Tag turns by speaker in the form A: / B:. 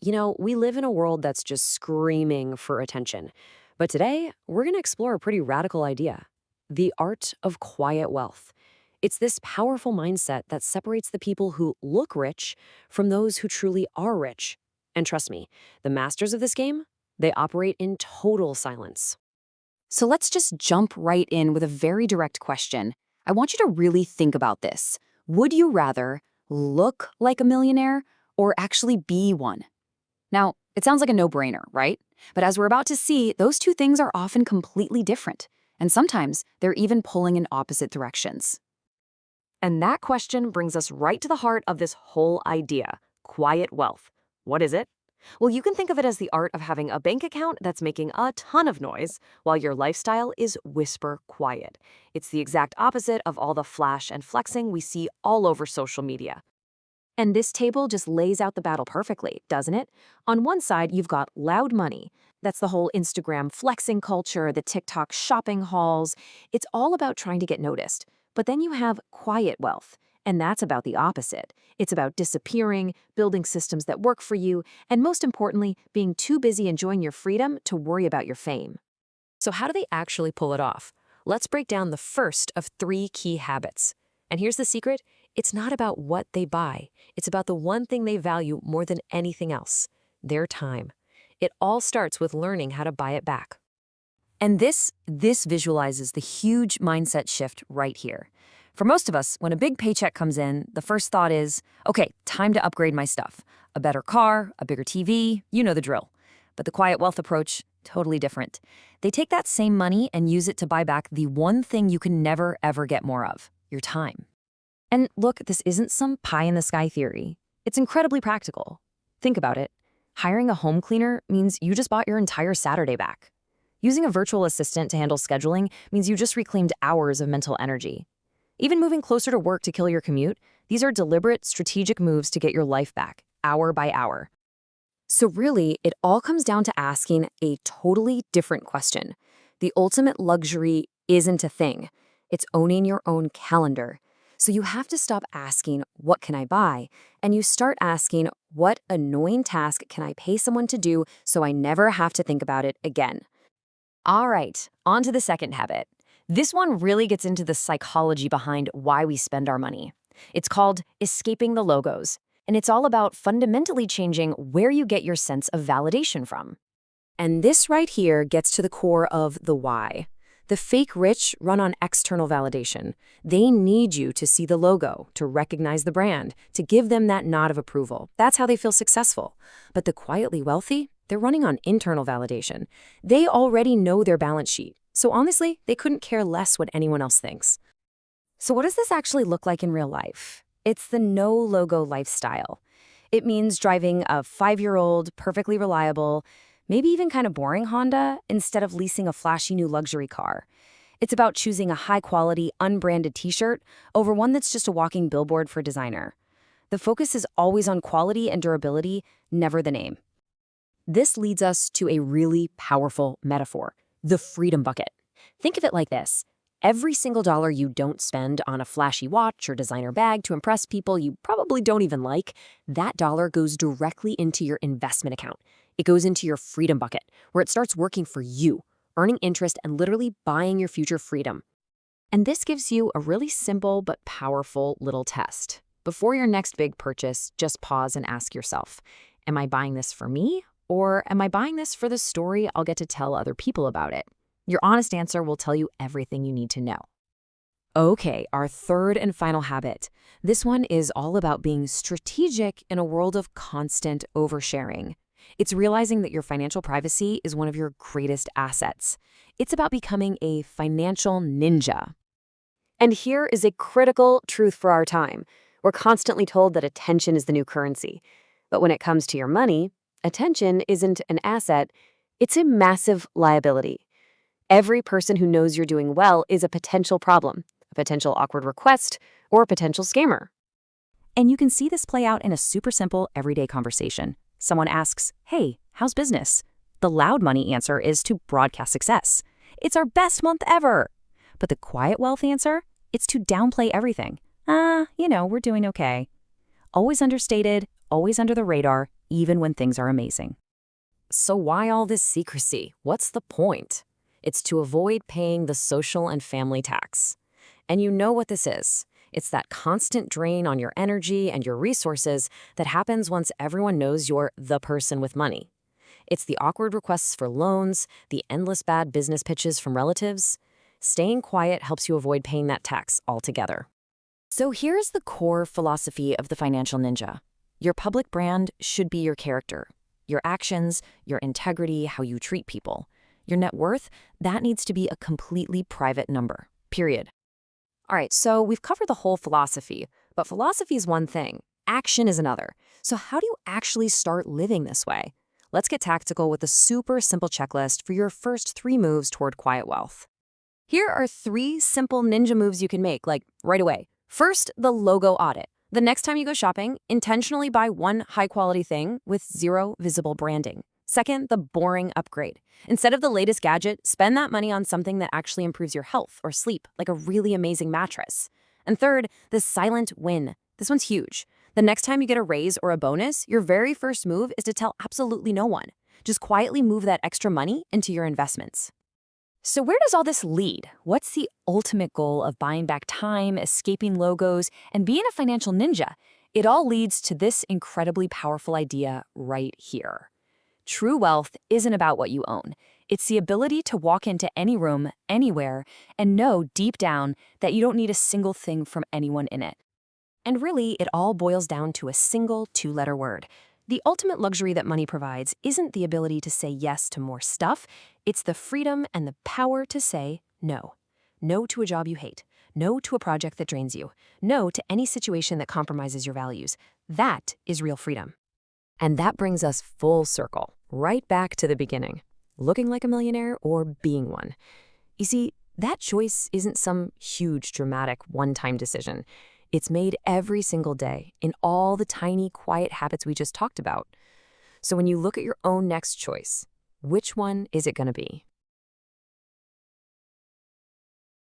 A: We live in a world that's just screaming for attention. But today, we're going to explore a pretty radical idea: the art of quiet wealth. It's this powerful mindset that separates the people who look rich from those who truly are rich. And trust me, the masters of this game, they operate in total silence.
B: So let's just jump right in with a very direct question. I want you to really think about this. Would you rather look like a millionaire or actually be one? Now, it sounds like a no-brainer, right? But as we're about to see, those two things are often completely different. And sometimes they're even pulling in opposite directions.
A: And that question brings us right to the heart of this whole idea: quiet wealth. What is it? Well, you can think of it as the art of having a bank account that's making a ton of noise while your lifestyle is whisper quiet. It's the exact opposite of all the flash and flexing we see all over social media. And this table just lays out the battle perfectly, doesn't it? On one side, you've got loud money. That's the whole Instagram flexing culture, the TikTok shopping hauls. It's all about trying to get noticed. But then you have quiet wealth, and that's about the opposite. It's about disappearing, building systems that work for you, and most importantly, being too busy enjoying your freedom to worry about your fame. So how do they actually pull it off? Let's break down the first of three key habits. And here's the secret: it's not about what they buy. It's about the one thing they value more than anything else: their time. It all starts with learning how to buy it back. And this visualizes the huge mindset shift right here. For most of us, when a big paycheck comes in, the first thought is, okay, time to upgrade my stuff. A better car, a bigger TV, you know the drill. But the quiet wealth approach, totally different. They take that same money and use it to buy back the one thing you can never, ever get more of: your time. And look, this isn't some pie-in-the-sky theory. It's incredibly practical. Think about it. Hiring a home cleaner means you just bought your entire Saturday back. Using a virtual assistant to handle scheduling means you just reclaimed hours of mental energy. Even moving closer to work to kill your commute, these are deliberate, strategic moves to get your life back, hour by hour. So really, it all comes down to asking a totally different question. The ultimate luxury isn't a thing. It's owning your own calendar. So you have to stop asking, what can I buy? And you start asking, what annoying task can I pay someone to do so I never have to think about it again? All right, on to the second habit. This one really gets into the psychology behind why we spend our money. It's called escaping the logos, and it's all about fundamentally changing where you get your sense of validation from. And this right here gets to the core of the why. The fake rich run on external validation. They need you to see the logo, to recognize the brand, to give them that nod of approval. That's how they feel successful. But the quietly wealthy, they're running on internal validation. They already know their balance sheet. So honestly, they couldn't care less what anyone else thinks. So what does this actually look like in real life? It's the no-logo lifestyle. It means driving a 5-year-old, perfectly reliable, maybe even kind of boring Honda instead of leasing a flashy new luxury car. It's about choosing a high-quality, unbranded t-shirt over one that's just a walking billboard for designer. The focus is always on quality and durability, never the name. This leads us to a really powerful metaphor: the freedom bucket. Think of it like this: every single dollar you don't spend on a flashy watch or designer bag to impress people you probably don't even like, that dollar goes directly into your investment account. It goes into your freedom bucket, where it starts working for you, earning interest and literally buying your future freedom. And this gives you a really simple but powerful little test. Before your next big purchase, just pause and ask yourself, am I buying this for me? Or am I buying this for the story I'll get to tell other people about it? Your honest answer will tell you everything you need to know. Okay, our third and final habit. This one is all about being strategic in a world of constant oversharing. It's realizing that your financial privacy is one of your greatest assets. It's about becoming a financial ninja. And here is a critical truth for our time. We're constantly told that attention is the new currency. But when it comes to your money, attention isn't an asset, it's a massive liability. Every person who knows you're doing well is a potential problem, a potential awkward request, or a potential scammer. And you can see this play out in a super simple, everyday conversation. Someone asks, hey, how's business? The loud money answer is to broadcast success. It's our best month ever. But the quiet wealth answer, it's to downplay everything. We're doing okay. Always understated, always under the radar,
B: even when things are amazing.
A: So why all this secrecy? What's the point? It's to avoid paying the social and family tax. And you know what this is. It's that constant drain on your energy and your resources that happens once everyone knows you're the person with money. It's the awkward requests for loans, the endless bad business pitches from relatives. Staying quiet helps you avoid paying that tax altogether.
B: So here's the core philosophy of the financial ninja. Your public brand should be your character. Your actions, your integrity, how you treat people. Your net worth, that needs to be a completely private number, period.
A: All right, so we've covered the whole philosophy, but philosophy is one thing, action is another. So how do you actually start living this way? Let's get tactical with a super simple checklist for your first 3 moves toward quiet wealth. Here are 3 simple ninja moves you can make, like right away. First, the logo audit. The next time you go shopping, intentionally buy one high-quality thing with 0 visible branding. Second, the boring upgrade. Instead of the latest gadget, spend that money on something that actually improves your health or sleep, like a really amazing mattress. And third, the silent win. This one's huge. The next time you get a raise or a bonus, your very first move is to tell absolutely no one. Just quietly move that extra money into your investments. So where does all this lead? What's the ultimate goal of buying back time, escaping logos, and being a financial ninja? It all leads to this incredibly powerful idea right here. True wealth isn't about what you own. It's the ability to walk into any room, anywhere, and know deep down that you don't need a single thing from anyone in it. And really, it all boils down to a single 2-letter word. The ultimate luxury that money provides isn't the ability to say yes to more stuff, it's the freedom and the power to say no. No to a job you hate. No to a project that drains you. No to any situation that compromises your values. That is real freedom. And that brings us full circle, right back to the beginning. Looking like a millionaire or being one. You see, that choice isn't some huge, dramatic, one-time decision. It's made every single day in all the tiny, quiet habits we just talked about. So when you look at your own next choice, which one is it going to be?